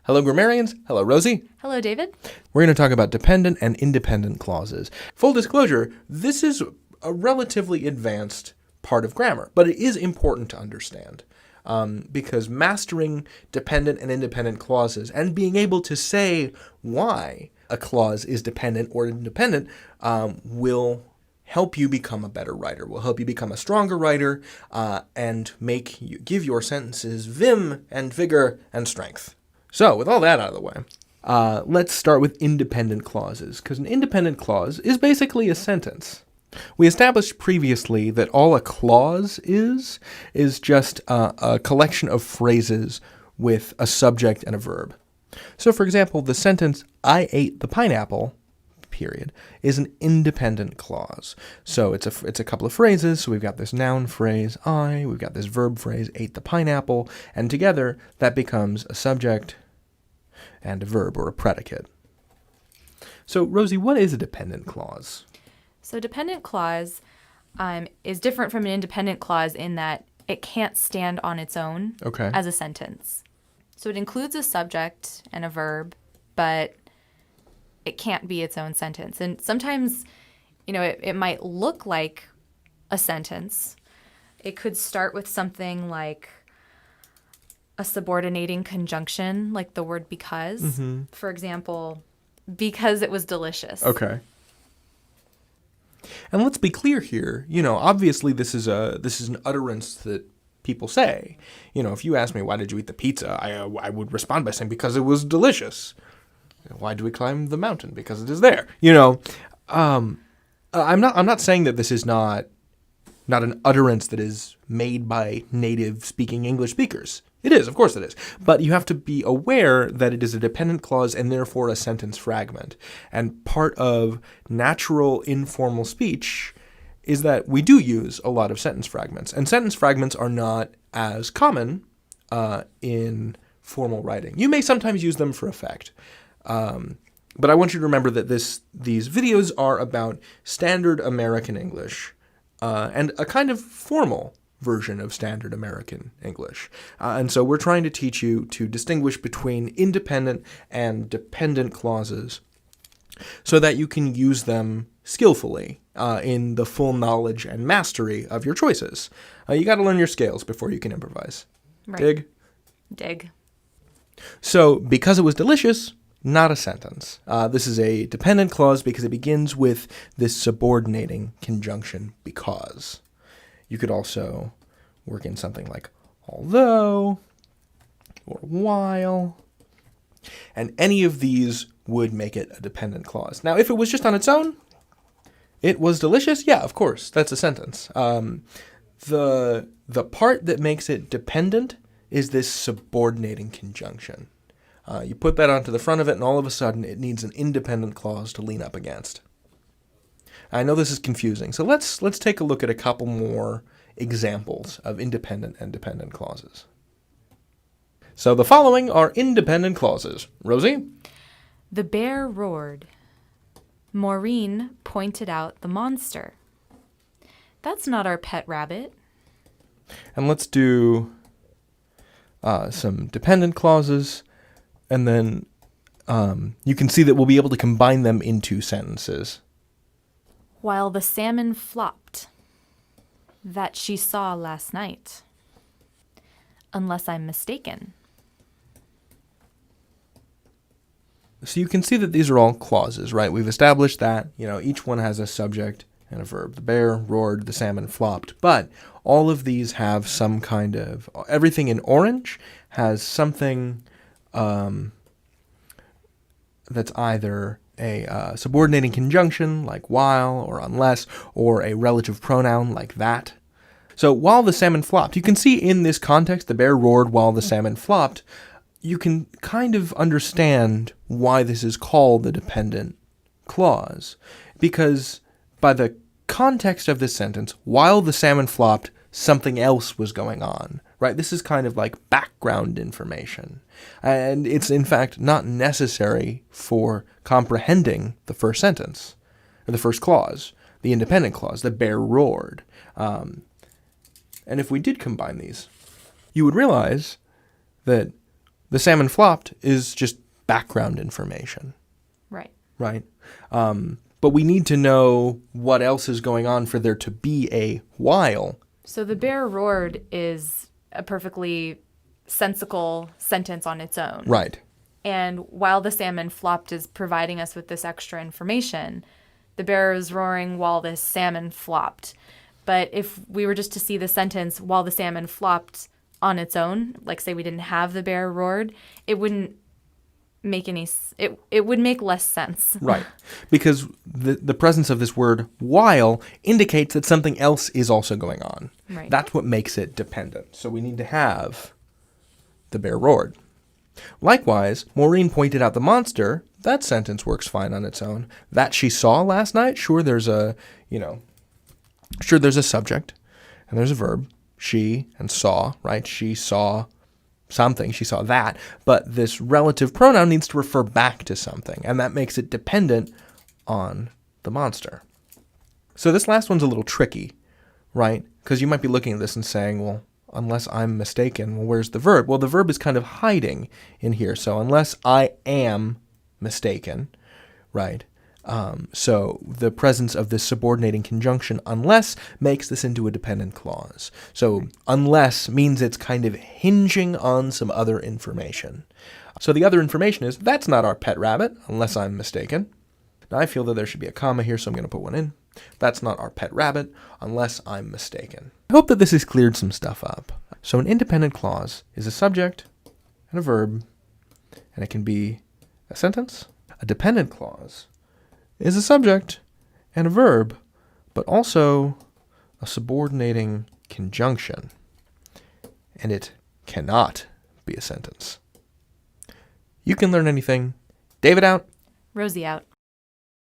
Hello, grammarians. Hello, Rosie. Hello, David. We're going to talk about dependent and independent clauses. Full disclosure, this is a relatively advanced part of grammar, but it is important to understand because mastering dependent and independent clauses and being able to say why a clause is dependent or independent will help you become a better writer, will help you become a stronger writer, and give your sentences vim and vigor and strength. So, with all that out of the way, let's start with independent clauses, because an independent clause is basically a sentence. We established previously that all a clause is just a collection of phrases with a subject and a verb. So, for example, the sentence, I ate the pineapple, period, is an independent clause. So it's a couple of phrases. So we've got this noun phrase, I, we've got this verb phrase, ate the pineapple, and together that becomes a subject and a verb or a predicate. So, Rosie, what is a dependent clause? So dependent clause is different from an independent clause in that it can't stand on its own as a sentence. So it includes a subject and a verb, but it can't be its own sentence. And sometimes, it might look like a sentence. It could start with something like a subordinating conjunction, like the word because. Mm-hmm. For example, because it was delicious. Okay. And let's be clear here. Obviously this is an utterance that people say. If you ask me, why did you eat the pizza? I would respond by saying, because it was delicious. Why do we climb the mountain? Because it is there. I'm not saying that this is not an utterance that is made by native speaking English speakers. It is, of course it is. But you have to be aware that it is a dependent clause and therefore a sentence fragment. And part of natural informal speech is that we do use a lot of sentence fragments. And sentence fragments are not as common in formal writing. You may sometimes use them for effect. But I want you to remember that these videos are about standard American English and a kind of formal version of standard American English. And so we're trying to teach you to distinguish between independent and dependent clauses so that you can use them skillfully in the full knowledge and mastery of your choices. You got to learn your scales before you can improvise. Right. Dig. So, because it was delicious, not a sentence. This is a dependent clause because it begins with this subordinating conjunction, because. You could also work in something like although or while, and any of these would make it a dependent clause. Now, if it was just on its own, it was delicious, yeah, of course, that's a sentence. The part that makes it dependent is this subordinating conjunction. You put that onto the front of it, and all of a sudden it needs an independent clause to lean up against. I know this is confusing, so let's take a look at a couple more examples of independent and dependent clauses. So the following are independent clauses. Rosie? The bear roared. Maureen pointed out the monster. That's not our pet rabbit. And let's do some dependent clauses, and then you can see that we'll be able to combine them into sentences. While the salmon flopped, that she saw last night. Unless I'm mistaken. So you can see that these are all clauses, right? We've established that, each one has a subject and a verb. The bear roared, the salmon flopped. But all of these have some kind of, everything in orange has something that's either a subordinating conjunction like while or unless, or a relative pronoun like that. So while the salmon flopped, you can see in this context, the bear roared while the salmon flopped, you can kind of understand why this is called the dependent clause. Because by the context of this sentence, while the salmon flopped, something else was going on, right? This is kind of like background information. And it's, in fact, not necessary for comprehending the first sentence, or the first clause, the independent clause, the bear roared. And if we did combine these, you would realize that The salmon flopped is just background information. Right. Right. But we need to know what else is going on for there to be a while. So the bear roared is a perfectly sensical sentence on its own. Right. And while the salmon flopped is providing us with this extra information, the bear is roaring while this salmon flopped. But if we were just to see the sentence while the salmon flopped on its own, like say we didn't have the bear roared, it wouldn't make it would make less sense. Right. Because the presence of this word while indicates that something else is also going on. Right. That's what makes it dependent. So we need to have the bear roared. Likewise, Maureen pointed out the monster. That sentence works fine on its own. That she saw last night, sure there's a subject and there's a verb. She and saw, right? She saw something, she saw that. But this relative pronoun needs to refer back to something, and that makes it dependent on the monster. So this last one's a little tricky, right? Because you might be looking at this and saying, well, unless I'm mistaken, well, where's the verb? Well, the verb is kind of hiding in here. So unless I am mistaken, right? So the presence of this subordinating conjunction unless makes this into a dependent clause. So unless means it's kind of hinging on some other information. So the other information is, that's not our pet rabbit, unless I'm mistaken. Now I feel that there should be a comma here, so I'm going to put one in. That's not our pet rabbit, unless I'm mistaken. I hope that this has cleared some stuff up. So an independent clause is a subject and a verb, and it can be a sentence. A dependent clause is a subject and a verb, but also a subordinating conjunction, and it cannot be a sentence. You can learn anything. David out. Rosie out.